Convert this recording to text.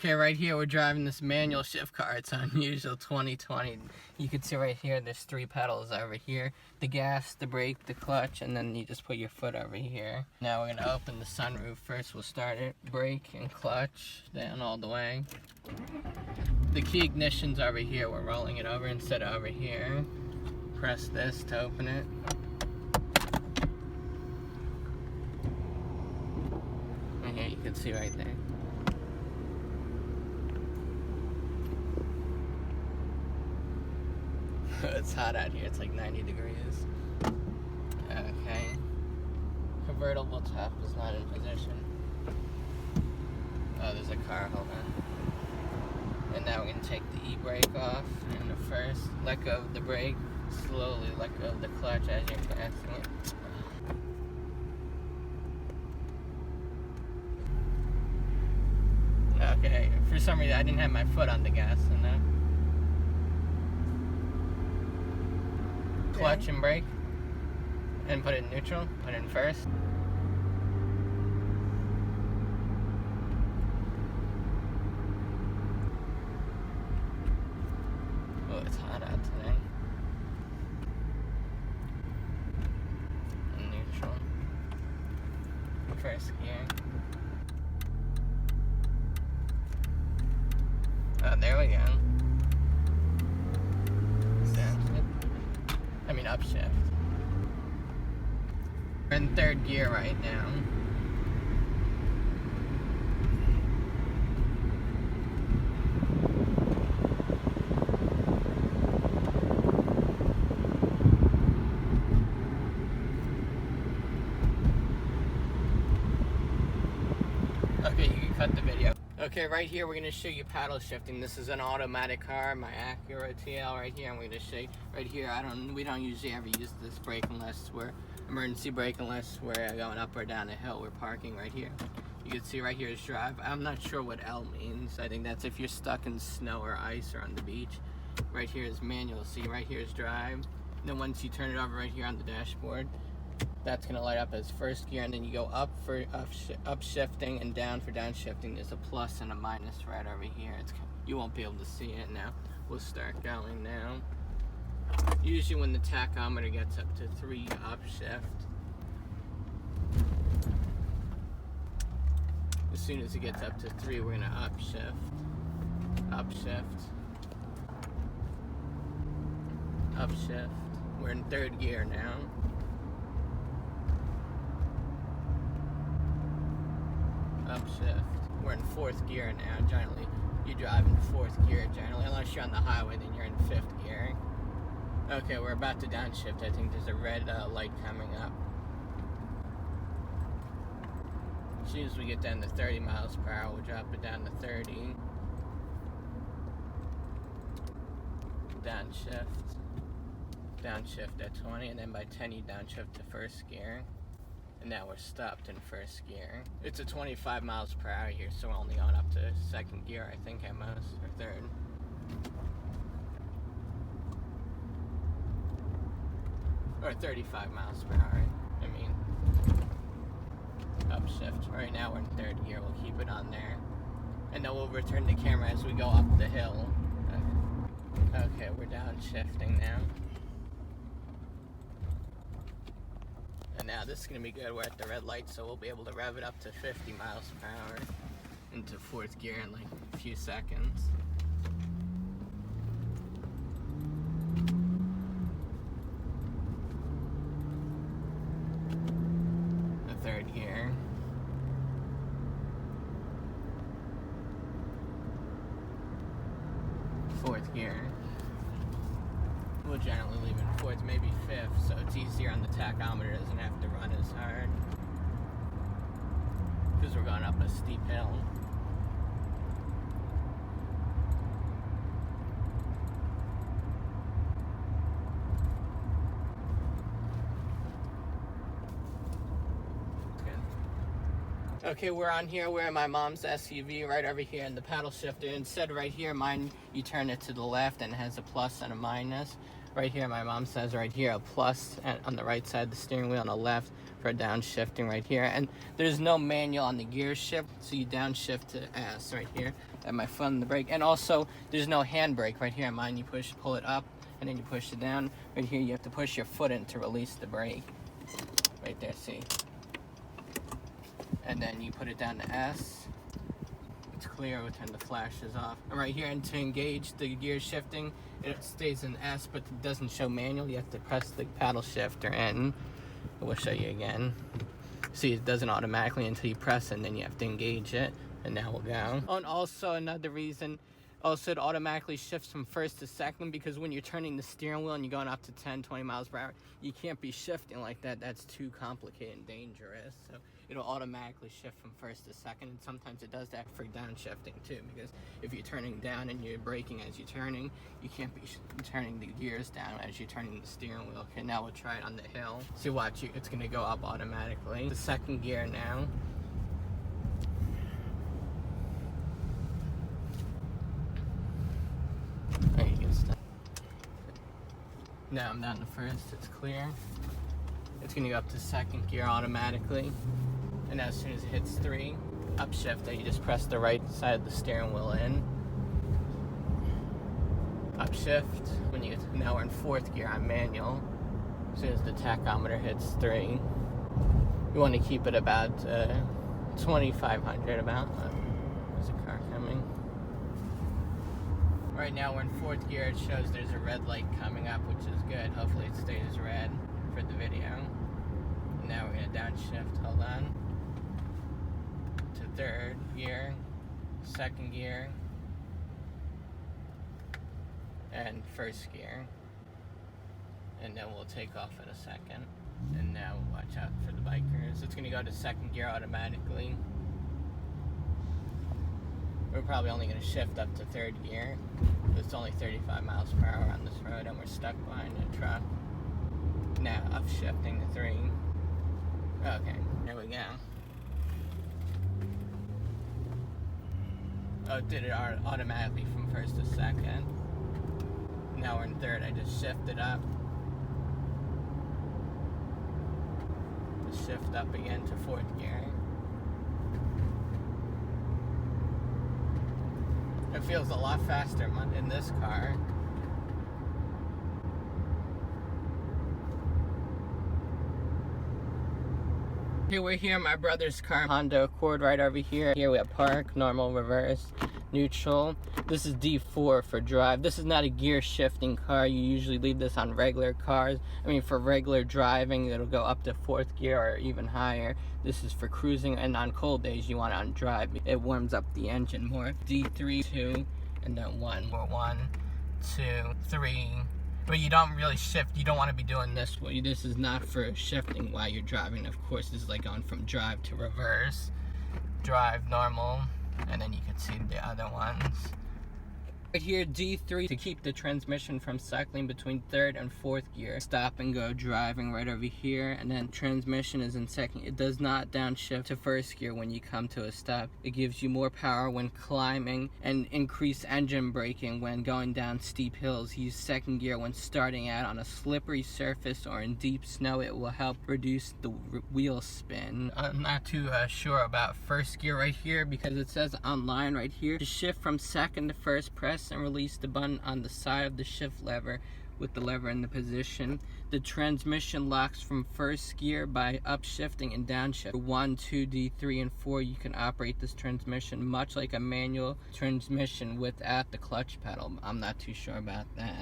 Okay, right here we're driving this manual shift car. It's unusual 2020. You can see right here there's 3 pedals over here. The gas, the brake, the clutch, and then you just put your foot over here. Now we're gonna open the sunroof. First we'll start it. Brake and clutch down all the way. The key ignition's over here. We're rolling it over instead of over here. Press this to open it. And here you can see right there. It's hot out here, it's like 90 degrees. Okay. Convertible top is not in position. Oh, there's a car, hold on. And now we're gonna take the e-brake off. And first, let go of the brake. Slowly let go of the clutch as you're passing it. Okay, for some reason I didn't have my foot on the gas, so now. Clutch and brake, and put it in neutral, put it in first. Oh, it's hot out today. In neutral. First gear. Oh, there we go. Upshift. We're in 3rd gear right now. Okay, you can cut the video. Okay, right here we're going to show you paddle shifting. This is an automatic car, my Acura TL right here. I'm going to show you right here. We don't usually ever use this brake unless we're emergency brake, unless we're going up or down a hill. We're parking right here. You can see right here is drive. I'm not sure what L means. I think that's if you're stuck in snow or ice or on the beach. Right here is manual. See, right here is drive. And then once you turn it over right here on the dashboard, that's going to light up as first gear, and then you go up for upshifting and down for downshifting. There's a plus and a minus right over here. You won't be able to see it now. We'll start going now. Usually when the tachometer gets up to 3, you upshift. As soon as it gets up to 3, we're going to upshift. Upshift. Upshift. We're in 3rd gear now. Upshift. We're in 4th gear now. Generally, you drive in 4th gear generally. Unless you're on the highway, then you're in 5th gear. Okay, we're about to downshift. I think there's a red light coming up. As soon as we get down to 30 miles per hour, we'll drop it down to 30. Downshift. Downshift at 20, and then by 10 you downshift to 1st gear. And now we're stopped in 1st gear. It's a 25 miles per hour here, so we're only going up to 2nd gear, I think, at most, or 3rd. Or 35 miles per hour, I mean. Upshift. Right now we're in 3rd gear, we'll keep it on there. And then we'll return the camera as we go up the hill. Okay, we're downshifting now. And now this is going to be good. We're at the red light, so we'll be able to rev it up to 50 miles per hour into 4th gear in like a few seconds. The 3rd gear. Fourth gear. We'll generally leave in 4th, maybe 5th, so it's easier on the tachometer. It doesn't have to run as hard because we're going up a steep hill. Okay, we're on here. We're in my mom's SUV right over here in the paddle shifter. Instead right here, mine, you turn it to the left and it has a plus and a minus. Right here, my mom says right here, a plus on the right side of the steering wheel, on the left for downshifting right here. And there's no manual on the gear shift, so you downshift to S right here. and my foot on the brake. And also, there's no handbrake right here. Mine, you pull it up, and then you push it down. Right here, you have to push your foot in to release the brake. Right there, see? And then you put it down to S. It's clear, we'll turn the flashes off. And right here, and to engage the gear shifting, it stays in S, but it doesn't show manual. You have to press the paddle shifter in. We'll show you again. See, it doesn't automatically until you press it, and then you have to engage it. And now we'll go. Oh, and also another reason, also it automatically shifts from first to second, because when you're turning the steering wheel and you're going up to 10, 20 miles per hour, you can't be shifting like that. That's too complicated and dangerous. So it'll automatically shift from first to second, and sometimes it does that for downshifting too, because if you're turning down and you're braking as you're turning, you can't be turning the gears down as you're turning the steering wheel. Okay, now we'll try it on the hill. So watch, it's gonna go up automatically. The second gear now. There you go. Now I'm down to first, it's clear. It's gonna go up to second gear automatically. And as soon as it hits 3, upshift, you just press the right side of the steering wheel in. Upshift, now we're in 4th gear on manual. As soon as the tachometer hits 3, you want to keep it about 2,500 about. There's a car coming. Right now we're in 4th gear. It shows there's a red light coming up, which is good. Hopefully it stays red for the video. And now we're gonna downshift, hold on. To 3rd gear, 2nd gear, and 1st gear. And then we'll take off in a second. And now watch out for the bikers. It's gonna go to 2nd gear automatically. We're probably only going to shift up to 3rd gear. It's only 35 miles per hour on this road, and we're stuck behind a truck. Now, upshifting to 3. Okay, there we go. Oh, it did it automatically from 1st to 2nd. Now we're in 3rd. I just shifted up. Shift up again to 4th gear. It feels a lot faster in this car. Here we're here in my brother's car, Honda Accord right over here. Here we have park, normal, reverse, neutral. This is D4 for drive. This is not a gear shifting car. You usually leave this on regular cars. I mean, for regular driving, it'll go up to 4th gear or even higher. This is for cruising, and on cold days, you want it on drive. It warms up the engine more. D3, 2, and then 1. We're 1, 2, 3. But you don't really shift. You don't want to be doing this. This is not for shifting while you're driving. Of course, this is like going from drive to reverse. Drive, normal, and then you can see the other ones. Right here, D3, to keep the transmission from cycling between 3rd and 4th gear. Stop and go driving right over here, and then transmission is in 2nd. It does not downshift to 1st gear when you come to a stop. It gives you more power when climbing and increased engine braking when going down steep hills. Use 2nd gear when starting out on a slippery surface or in deep snow. It will help reduce the wheel spin. I'm not too sure about 1st gear right here, because it says online right here. To shift from 2nd to 1st, press and release the button on the side of the shift lever with the lever in the position. The transmission locks from 1st gear by upshifting and downshift. 1, 2, D3, and 4, you can operate this transmission much like a manual transmission without the clutch pedal. I'm not too sure about that.